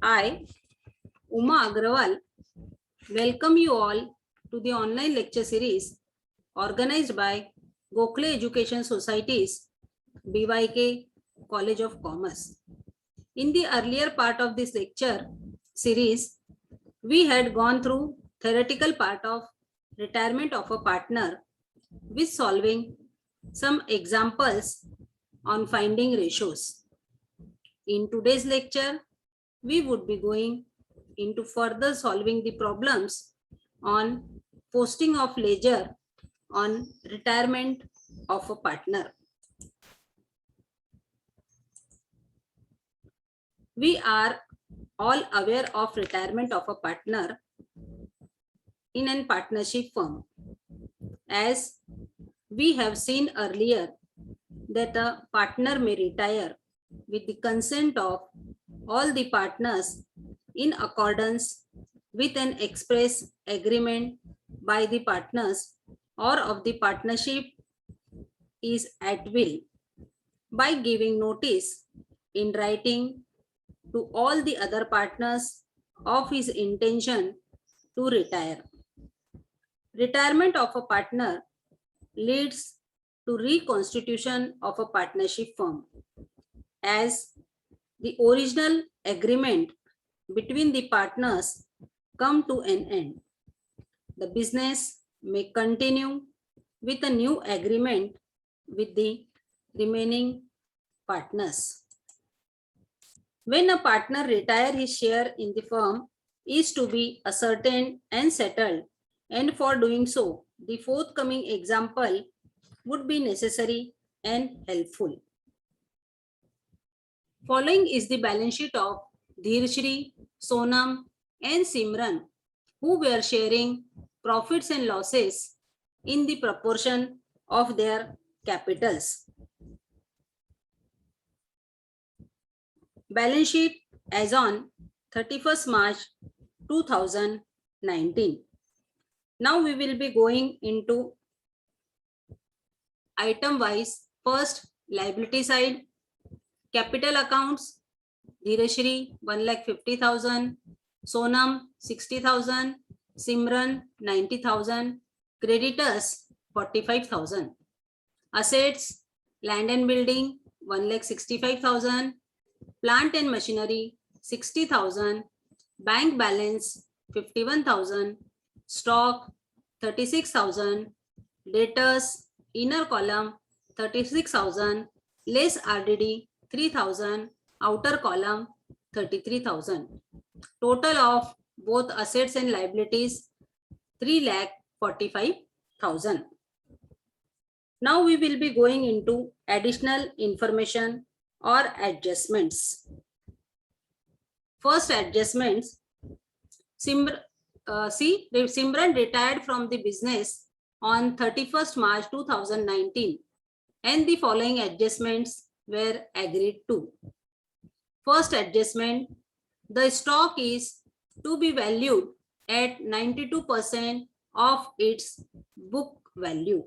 I, Uma Agrawal, welcome you all to the online lecture series organized by Gokhale Education Society's BYK College of Commerce. In the earlier part of this lecture series, we had gone through theoretical part of retirement of a partner with solving some examples on finding ratios. In today's lecture, we would be going into further solving the problems on posting of ledger on retirement of a partner. We are all aware of retirement of a partner in a partnership firm. As we have seen earlier that a partner may retire with the consent of all the partners in accordance with an express agreement by the partners or of the partnership is at will by giving notice in writing to all the other partners of his intention to retire. Retirement of a partner leads to reconstitution of a partnership firm as the original agreement between the partners come to an end. The business may continue with a new agreement with the remaining partners. When a partner retires, his share in the firm is to be ascertained and settled, and for doing so, the forthcoming example would be necessary and helpful. Following is the balance sheet of Dhirshri, Sonam, and Simran, who were sharing profits and losses in the proportion of their capitals. Balance sheet as on 31st March 2019. Now we will be going into item wise. First, liability side. Capital accounts, Dhirashri 1,50,000, Sonam 60,000, Simran 90,000, creditors 45,000. Assets, land and building 1,65,000, plant and machinery 60,000, bank balance 51,000, stock 36,000, debtors inner column 36,000, less RDD 3,000, outer column 33,000. Total of both assets and liabilities 3,45,000. Now we will be going into additional information or adjustments. First adjustments. Simran retired from the business on 31st March 2019 and the following adjustments were agreed to. First adjustment, the stock is to be valued at 92% of its book value.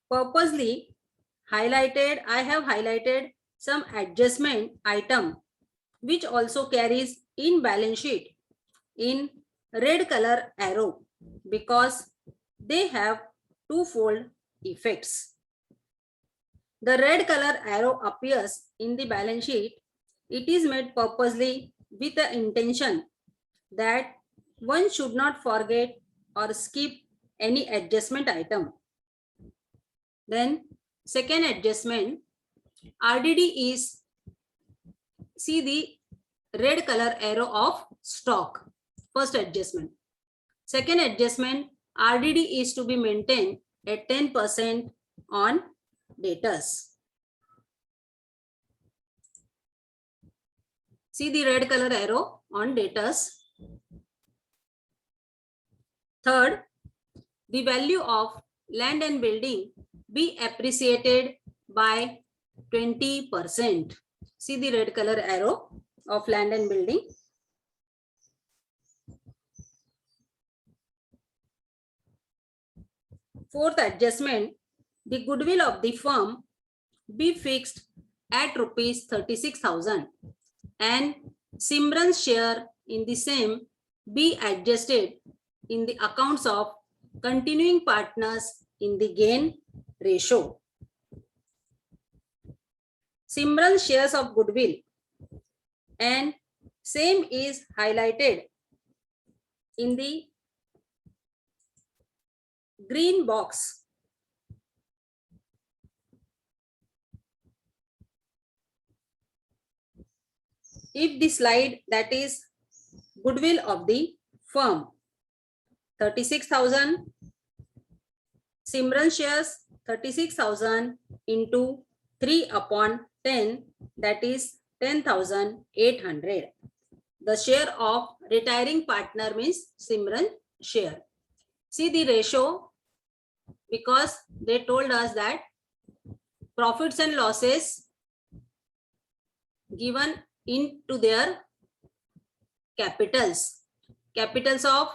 Purposely highlighted, I have highlighted some adjustment item which also carries in balance sheet in red color arrow because they have twofold effects. The red color arrow appears in the balance sheet. It is made purposely with the intention that one should not forget or skip any adjustment item. Then second adjustment, RDD is, see the red color arrow of stock. First adjustment. Second adjustment, RDD is to be maintained at 10% on debtors. See the red color arrow on debtors. Third, the value of land and building be appreciated by 20%. See the red color arrow of land and building. Fourth adjustment, the goodwill of the firm be fixed at rupees 36,000 and Simran's share in the same be adjusted in the accounts of continuing partners in the gain ratio. Simran's shares of goodwill and same is highlighted in the green box. If the slide, that is goodwill of the firm, 36,000, Simran shares 36,000 into 3 upon 10, that is 10,800. The share of retiring partner means Simran share. See the ratio, because they told us that profits and losses given into their capitals. Capitals of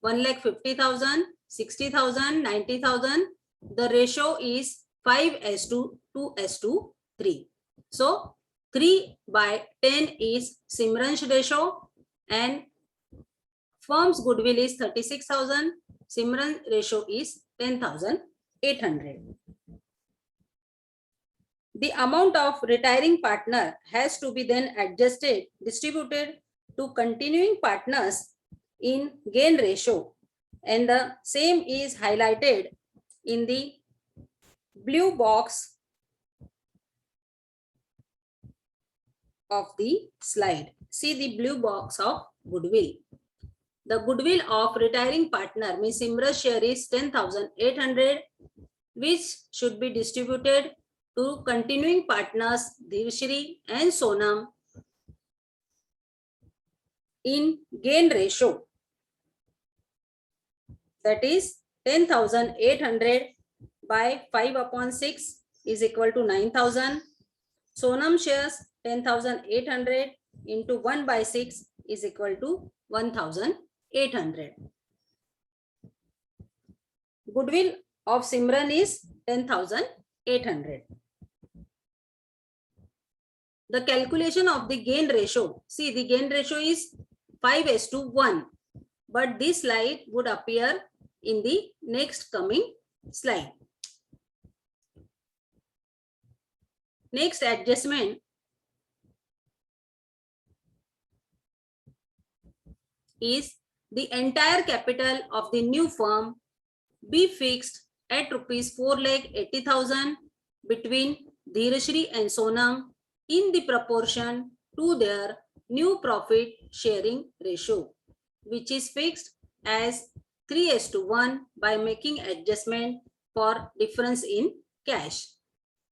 1,50,000, 60,000, 90,000. The ratio is 5:2:3. So 3/10 is Simran's ratio and firm's goodwill is 36,000. Simran ratio is 10,800. The amount of retiring partner has to be then distributed to continuing partners in gain ratio, and the same is highlighted in the blue box of the slide. See the blue box of goodwill. The goodwill of retiring partner means Simran's share is 10,800, which should be distributed to continuing partners Dhirshri and Sonam in gain ratio, that is 10,800 by 5/6 is equal to 9,000. Sonam shares 10,800 into 1/6 is equal to 1,800. Goodwill of Simran is 10,800. The calculation of the gain ratio. See, the gain ratio is 5:1, but this slide would appear in the next coming slide. Next adjustment is the entire capital of the new firm be fixed at rupees 4,80,000 between Dhirshri and Sonam in the proportion to their new profit sharing ratio, which is fixed as 3:1 by making adjustment for difference in cash.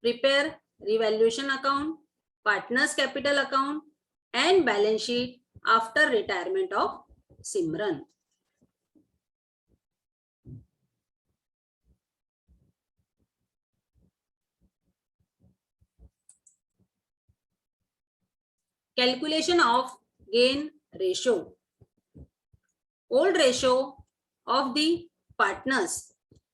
Prepare revaluation account, partners capital account and balance sheet after retirement of Simran. Calculation of gain ratio. Old ratio of the partners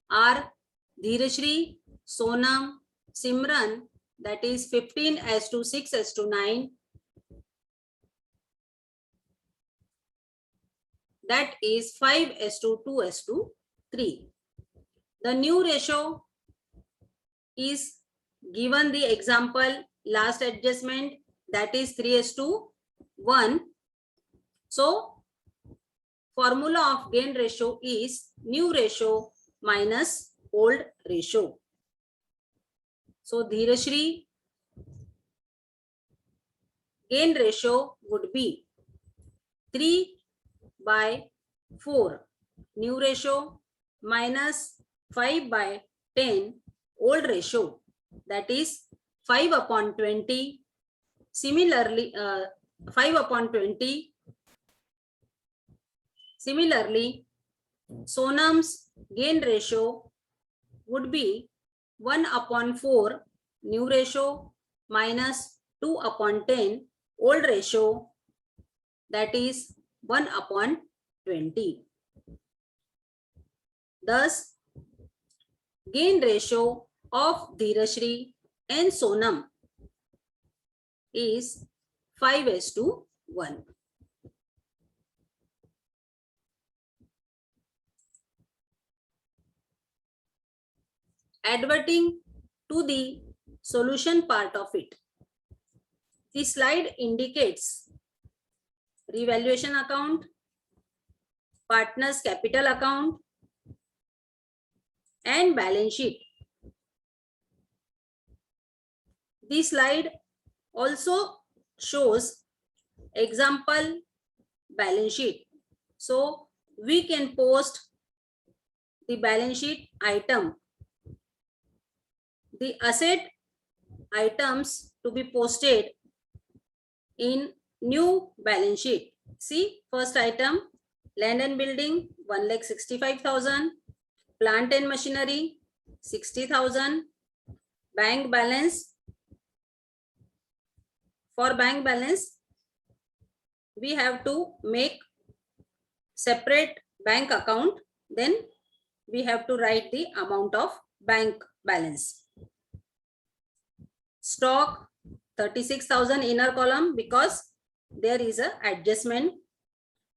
are Dhirshri, Sonam, Simran, that is 15:6:9. That is 5:2:3. The new ratio is given the example last adjustment, that is 3:1. So formula of gain ratio is new ratio minus old ratio. So Dhirshri gain ratio would be 3/4 new ratio minus 5/10 old ratio, that is 5/20. Similarly, 5/20. Similarly, Sonam's gain ratio would be 1/4 new ratio minus 2/10 old ratio, that is 1/20. Thus, gain ratio of Dhirshri and Sonam is 5:1. Adverting to the solution part of it. The slide indicates revaluation account, partners capital account, and balance sheet. This slide also shows example balance sheet. So we can post the balance sheet item. The asset items to be posted in new balance sheet. See, first item, land and building, 1,65,000, plant and machinery, 60,000, bank balance. For bank balance, we have to make separate bank account, then we have to write the amount of bank balance. Stock, 36,000 inner column because there is a adjustment.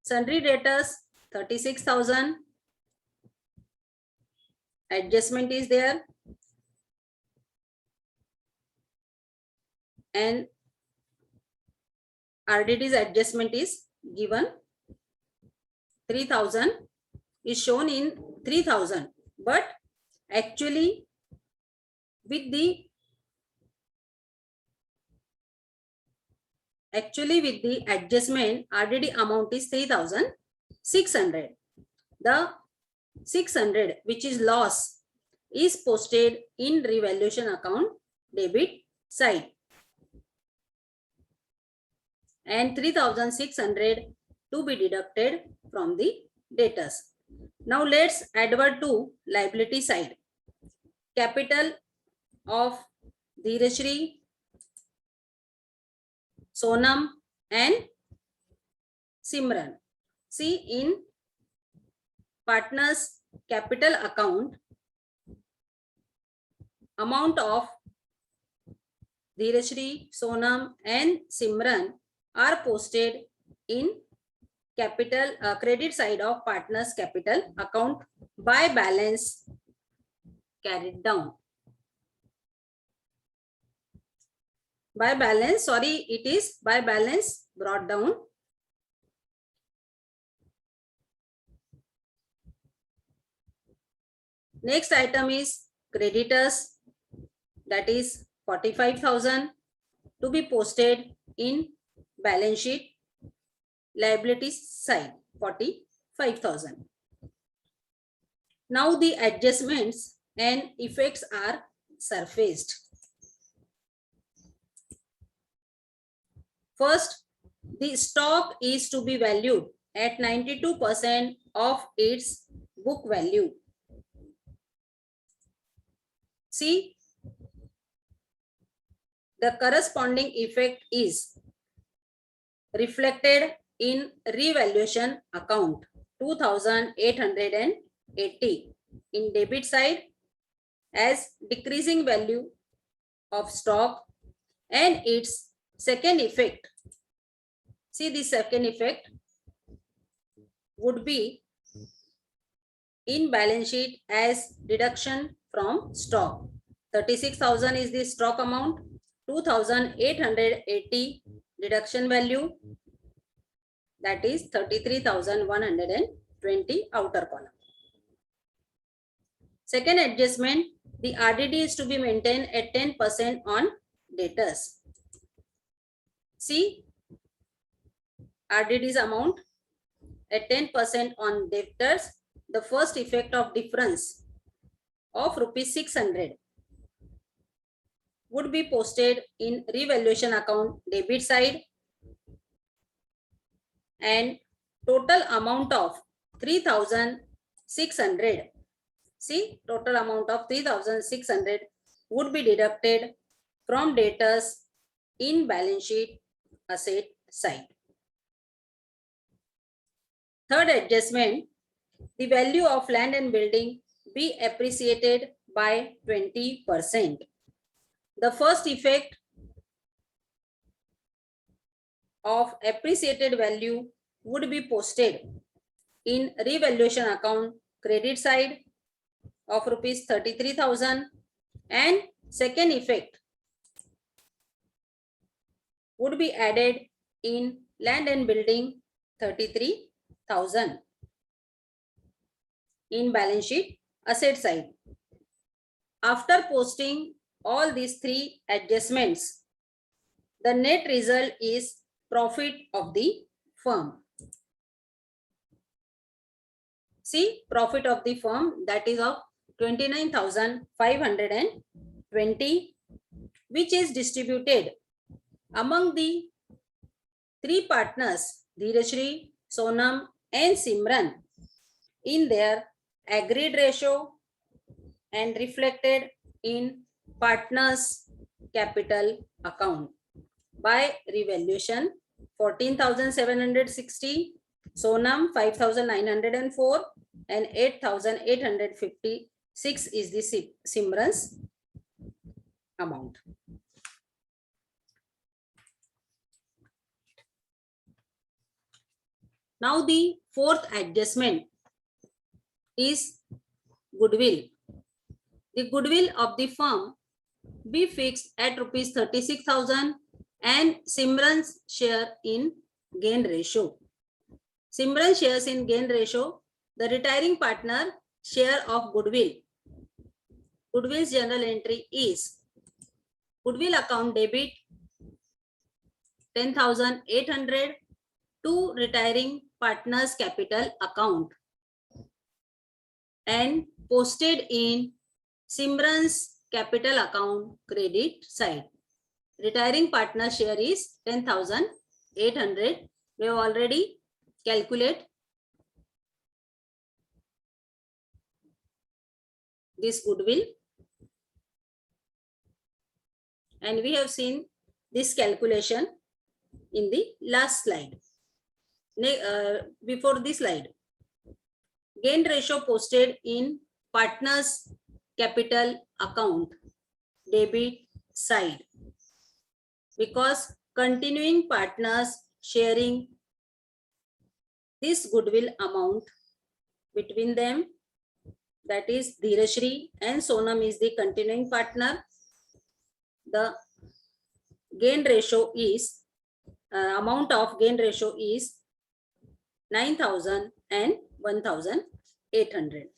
Sundry debtors, 36,000. Adjustment is there. And RDD's adjustment is given. 3,000 is shown in 3,000, but actually with the adjustment, RDD amount is 3,600. The 600, which is loss, is posted in revaluation account debit side, and 3,600 to be deducted from the debtors. Now let's advert to liability side. Capital of Dheerashri, Sonam and Simran. See, in partners capital account, amount of Dheerashri, Sonam and Simran are posted in capital credit side of partners capital account by balance carried down. By balance, sorry, it is by balance brought down. Next item is creditors, that is 45,000 to be posted in balance sheet liabilities side, 45,000. Now the adjustments and effects are surfaced. First, the stock is to be valued at 92% of its book value. See, the corresponding effect is reflected in revaluation account, 2,880 in debit side as decreasing value of stock, and its second effect, see, the second effect would be in balance sheet as deduction from stock. 36,000 is the stock amount, 2,880 deduction value, that is 33,120 outer column. Second adjustment, the RDD is to be maintained at 10% on debtors. See, RDD's amount at 10% on debtors. The first effect of difference of rupees 600 would be posted in revaluation account debit side, and total amount of 3,600, see, total amount of 3,600 would be deducted from debtors in balance sheet asset side. Third adjustment, the value of land and building be appreciated by 20%. The first effect of appreciated value would be posted in revaluation account credit side of rupees 33,000, and second effect would be added in land and building 33,000 in balance sheet asset side. After posting all these three adjustments, the net result is profit of the firm. See, profit of the firm, that is of 29,520, which is distributed among the three partners, Dheerajshri, Sonam and Simran, in their agreed ratio and reflected in partners capital account by revaluation. 14,760, Sonam 5,904 and 8,856 is the Simran's amount. Now the fourth adjustment is goodwill. The goodwill of the firm be fixed at rupees 36,000 and Simran's share in gain ratio. Simran shares in gain ratio, the retiring partner share of goodwill. Goodwill's general entry is goodwill account debit 10,800 to retiring partner's capital account and posted in Simran's capital account credit side. Retiring partner share is 10,800. We have already calculated this goodwill and we have seen this calculation in the last slide. Before this slide, gain ratio posted in partners capital account debit side, because continuing partners sharing this goodwill amount between them, that is Dheerajshri and Sonam is the continuing partner. The gain ratio is amount of gain ratio is 9,000 and 1,800.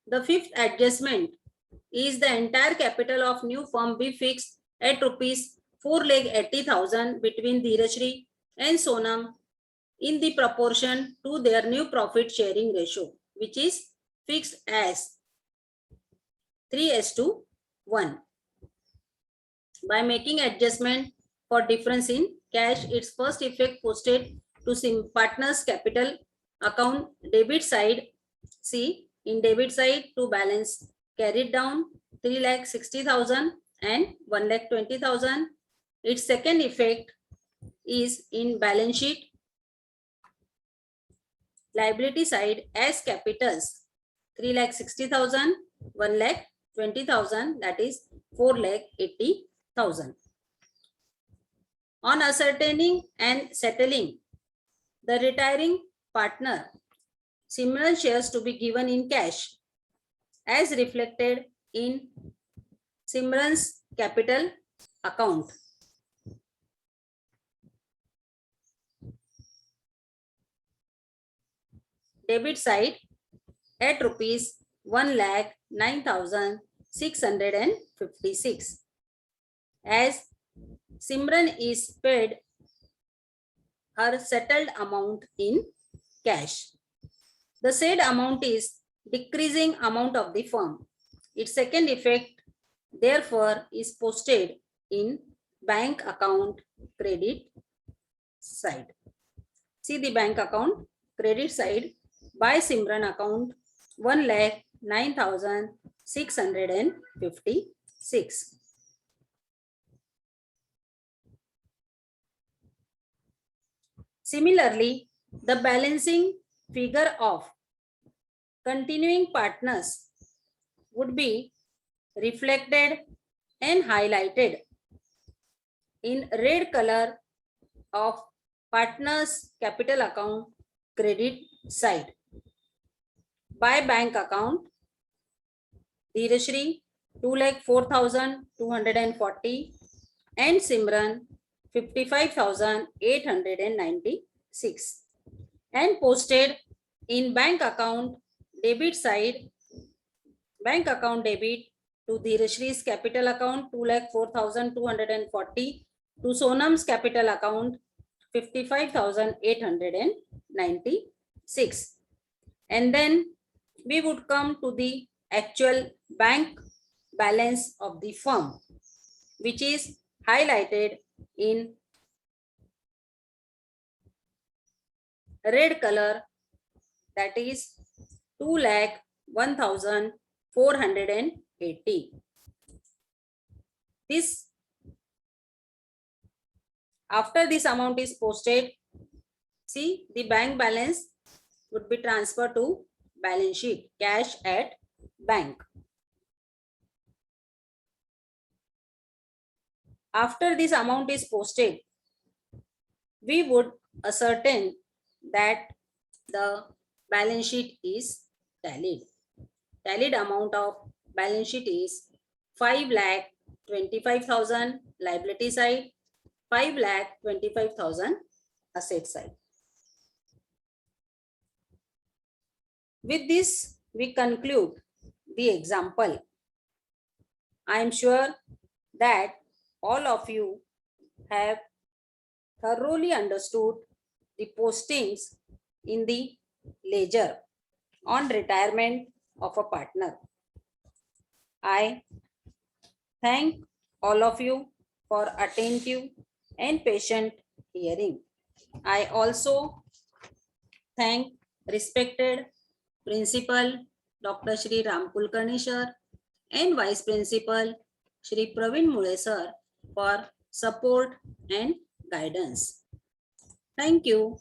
The fifth adjustment is the entire capital of new firm be fixed at rupees 4,80,000 between Dheerajshri and Sonam in the proportion to their new profit sharing ratio, which is fixed as 3:1. By making adjustment for difference in cash, its first effect posted to partners capital account debit side. See, in debit side to balance carried down 3,60,000 and 1,20,000. Its second effect is in balance sheet liability side as capitals 3,60,000, 1,20,000, that is 4,80,000. On ascertaining and settling the retiring partner, Simran shares to be given in cash as reflected in Simran's capital account. Debit side at rupees 1,09,656 as Simran is paid her settled amount in cash. The said amount is decreasing amount of the firm. Its second effect therefore is posted in bank account credit side. See the bank account credit side by Simran account 1,09,656. Similarly, the balancing figure of continuing partners would be reflected and highlighted in red color of partner's capital account credit side. By bank account, Dheerashri 2,04,240 and Simran 55,896 and posted in bank account debit side, bank account debit to Dheerashri's capital account 2,04,240 to Sonam's capital account 55,896, and then we would come to the actual bank balance of the firm, which is highlighted in red color, that is 2,01,480. This, after this amount is posted, see, the bank balance would be transferred to balance sheet, cash at bank. After this amount is posted, we would ascertain that the balance sheet is tallied. Tallied amount of balance sheet is 5,25,000 liability side, 5,25,000 asset side. With this, we conclude the example. I am sure that all of you have thoroughly understood the postings in the ledger on retirement of a partner. I thank all of you for attentive and patient hearing. I also thank respected Principal Dr. Shri Ram Kulkarni sir and Vice Principal Shri Praveen Mule sir for support and guidance. Thank you.